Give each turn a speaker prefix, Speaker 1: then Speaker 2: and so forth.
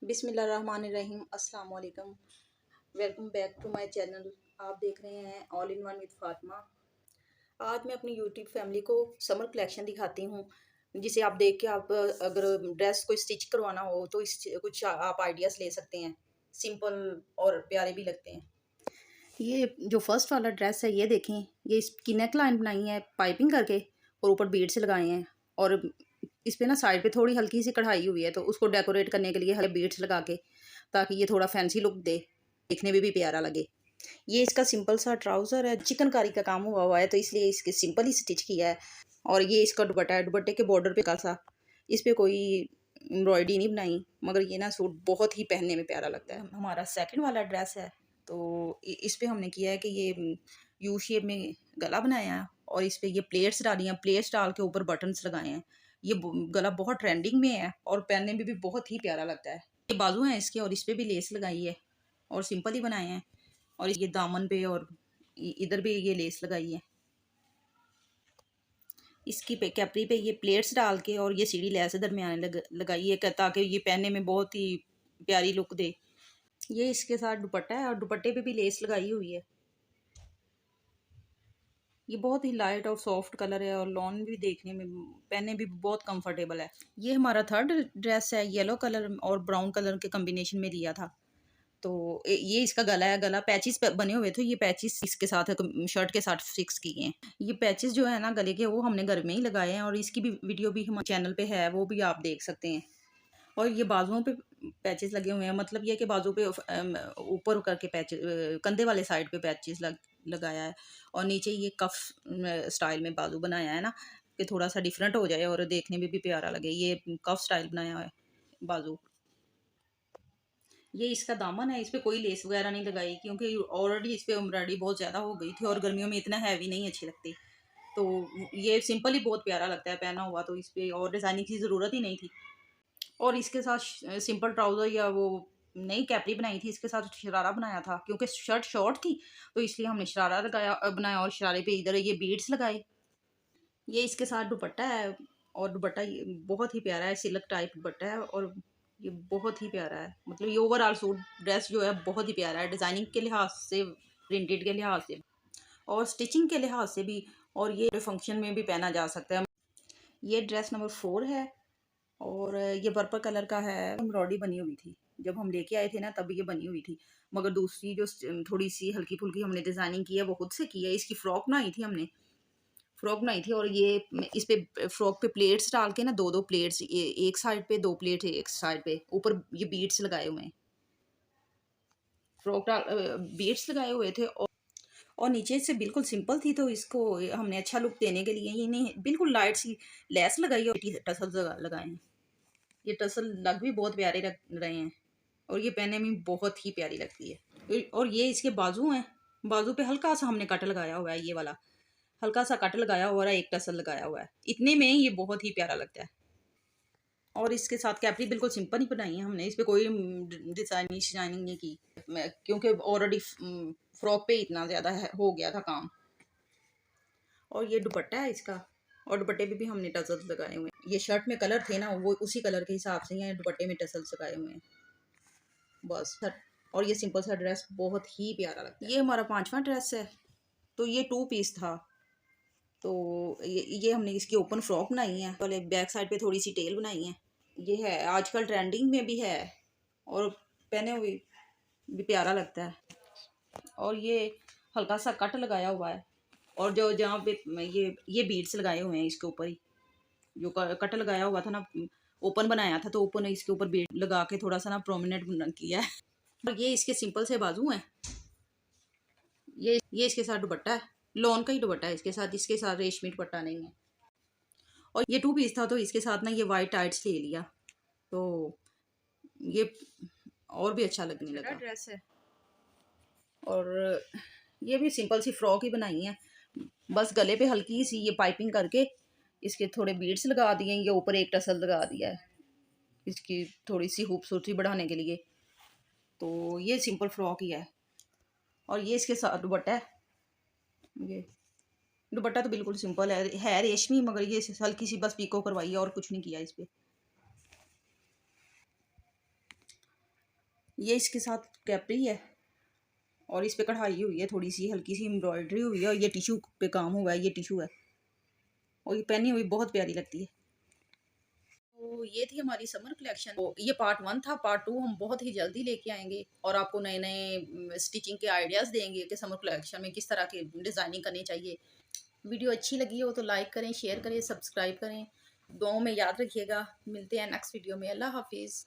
Speaker 1: बिस्मिल्लाहिर्रहमानिर्रहीम अस्सलाम वालेकुम। Welcome back to my channel. आप देख रहे हैं all in one with Fatima. आज मैं अपनी यूट्यूब फैमिली को समर कलेक्शन दिखाती हूँ, जिसे आप देख के आप अगर ड्रेस को स्टिच करवाना हो तो इस कुछ आप आइडियाज़ ले सकते हैं। सिंपल और प्यारे भी लगते हैं। ये जो फर्स्ट वाला ड्रेस है ये देखें, ये इसकी नेक लाइन बनाई है पाइपिंग करके और ऊपर बीड्स लगाए हैं और इस पे ना साइड पे थोड़ी हल्की सी कढ़ाई हुई है, तो उसको डेकोरेट करने के लिए हल्के बीड्स लगा के, ताकि ये थोड़ा फैंसी लुक दे, देखने में भी प्यारा लगे। ये इसका सिंपल सा ट्राउज़र है, चिकनकारी का काम हुआ है तो इसलिए इसके सिंपल ही स्टिच किया है। और ये इसका दुपट्टा है, दुपट्टे के बॉर्डर पे का सा इस पे कोई एम्ब्रॉयडरी नहीं बनाई, मगर ये ना सूट बहुत ही पहनने में प्यारा लगता है। हमारा सेकंड वाला ड्रेस है, तो इस पे हमने किया है कि ये यू शेप में गला बनाया है और इस पे ये प्लेट्स डाली हैं, प्लेट्स डाल के ऊपर बटन्स लगाए हैं। ये गला बहुत ट्रेंडिंग में है और पहनने में भी बहुत ही प्यारा लगता है। ये बाजू हैं इसके और इस पे भी लेस लगाई है और सिंपल ही बनाए हैं। और ये दामन पे और इधर भी ये लेस लगाई है। इसकी पे कैपरी पे ये प्लेट्स डाल के और ये सीढ़ी लेस दरमियान लगाई है ताकि ये पहनने में बहुत ही प्यारी लुक दे। ये इसके साथ दुपट्टा है और दुपट्टे पे भी लेस लगाई हुई है। ये बहुत ही लाइट और सॉफ्ट कलर है और लॉन भी देखने में पहनने भी बहुत कंफर्टेबल है। ये हमारा थर्ड ड्रेस है, येलो कलर और ब्राउन कलर के कॉम्बिनेशन में लिया था। तो ये इसका गला है, गला पैचिस बने हुए थे, ये पैचिस इसके साथ शर्ट के साथ फिक्स किए हैं। ये पैचिस जो है ना गले के, वो हमने घर में ही लगाए हैं और इसकी भी वीडियो भी हमारे चैनल पे है, वो भी आप देख सकते हैं। और ये बाजुओं पे पैचेस लगे हुए हैं, मतलब ये कि बाजू पे ऊपर करके पैच कंधे वाले साइड पे पैचेस लगाया है और नीचे ये कफ स्टाइल में बाजू बनाया है ना, कि थोड़ा सा डिफरेंट हो जाए और देखने में भी प्यारा लगे। ये कफ स्टाइल बनाया है बाजू। ये इसका दामन है, इस पे कोई लेस वगैरह नहीं लगाई क्योंकि ऑलरेडी इस पे एम्ब्रॉयडरी बहुत ज़्यादा हो गई थी और गर्मियों में इतना हैवी नहीं अच्छी लगती। तो ये सिंपल ही बहुत प्यारा लगता है पहना हुआ, तो इस पे और डिज़ाइनिंग की ज़रूरत ही नहीं थी। और इसके साथ सिंपल ट्राउज़र या वो नई कैपरी बनाई थी, इसके साथ शरारा बनाया था क्योंकि शर्ट शॉर्ट थी, तो इसलिए हमने शरारा लगाया बनाया और शरारे पे इधर ये बीड्स लगाए। ये इसके साथ दुपट्टा है और दुपट्टा बहुत ही प्यारा है, सिल्क टाइप दुपट्टा है और ये बहुत ही प्यारा है। मतलब ये ओवरऑल सूट ड्रेस जो है बहुत ही प्यारा है, डिज़ाइनिंग के लिहाज से, प्रिंटेड के लिहाज से और स्टिचिंग के लिहाज से भी, और ये फंक्शन में भी पहना जा सकता है। ये ड्रेस नंबर 4 है और ये पर्पल कलर का है। एम्ब्रॉयडरी बनी हुई थी जब हम लेके आए थे ना, तब ये बनी हुई थी, मगर दूसरी जो थोड़ी सी हल्की फुल्की हमने डिज़ाइनिंग की है वो खुद से की है। इसकी फ्रॉक बनाई थी हमने, फ्रॉक बनाई थी और ये इस पे फ्रॉक पे प्लेट्स डाल के ना, दो दो प्लेट्स, एक साइड पे दो प्लेट एक साइड पे, ऊपर ये बीड्स लगाए हुए हैं। फ्रॉक डाल बीड्स लगाए हुए थे और नीचे से बिल्कुल सिंपल थी, तो इसको हमने अच्छा लुक देने के लिए ये नहीं बिल्कुल लाइट सी लेस लगाई और टसल्स लगाए हैं। ये टसल लग भी बहुत प्यारे लग रहे हैं और ये पहनने में बहुत ही प्यारी लगती है। और ये इसके बाजू हैं, बाजू पे हल्का सा हमने कट लगाया हुआ है, ये वाला हल्का सा कट लगाया हुआ है, एक टसल लगाया हुआ है, इतने में ये बहुत ही प्यारा लगता है। और इसके साथ कैपरी बिल्कुल सिंपल ही बनाई है हमने, इस पर कोई डिजाइनिंग नहीं की क्योंकि ऑलरेडी फ्रॉक पे इतना ज़्यादा हो गया था काम। और ये दुपट्टा है इसका और दुपट्टे पे भी हमने टसल्स लगाए हुए हैं। ये शर्ट में कलर थे ना, वो उसी कलर के हिसाब से ये दुपट्टे में टसल्स लगाए हुए हैं बस। और ये सिंपल सा ड्रेस बहुत ही प्यारा लगता है। ये हमारा 5वां ड्रेस है, तो ये 2 पीस था। तो ये हमने इसकी ओपन फ्रॉक बनाई है, पहले बैक साइड पे थोड़ी सी टेल बनाई है। ये है आजकल ट्रेंडिंग में भी है और पहने हुए भी प्यारा लगता है। और ये हल्का सा कट लगाया हुआ है और जो जहाँ पे ये बीड्स लगाए हुए हैं इसके ऊपर ही, जो कट लगाया हुआ था ना, ओपन बनाया था तो ओपन इसके ऊपर बीड लगा के थोड़ा सा ना प्रोमिनेंट किया है। और ये इसके सिंपल से बाजू हैं। ये इसके साथ दुपट्टा है, लॉन का ही दुपट्टा है इसके साथ रेशमी दुपट्टा नहीं है। और ये 2 पीस था तो इसके साथ ना ये वाइट टाइट्स ले लिया, तो ये और भी अच्छा लगने लगा। ड्रेस है और ये भी सिंपल सी फ्रॉक ही बनाई है, बस गले पे हल्की सी ये पाइपिंग करके इसके थोड़े बीड्स लगा दिए, ये ऊपर एक टसल लगा दिया है इसकी थोड़ी सी खूबसूरती बढ़ाने के लिए। तो ये सिंपल फ्रॉक ही है और ये इसके साथ दुपट्टा है। ये दुपट्टा तो बिल्कुल सिंपल है रेशमी, मगर ये हल्की सी बस पीको करवाई है और कुछ नहीं किया इस पर। ये इसके साथ कैपरी है और इस पे कढ़ाई हुई है, थोड़ी सी हल्की सी एम्ब्रॉयडरी हुई है और ये टिशू पे काम हुआ है, ये टिशू है और ये पहनी हुई बहुत प्यारी लगती है। तो ये थी हमारी समर कलेक्शन। तो ये पार्ट 1 था, पार्ट 2 हम बहुत ही जल्दी लेके आएंगे और आपको नए नए स्टिचिंग के आइडियाज़ देंगे कि समर कलेक्शन में किस तरह की डिज़ाइनिंग करनी चाहिए। वीडियो अच्छी लगी हो तो लाइक करें, शेयर करें, सब्सक्राइब करें। दुआओं में याद रखिएगा। मिलते हैं नेक्स्ट वीडियो में। अल्लाह हाफिज़।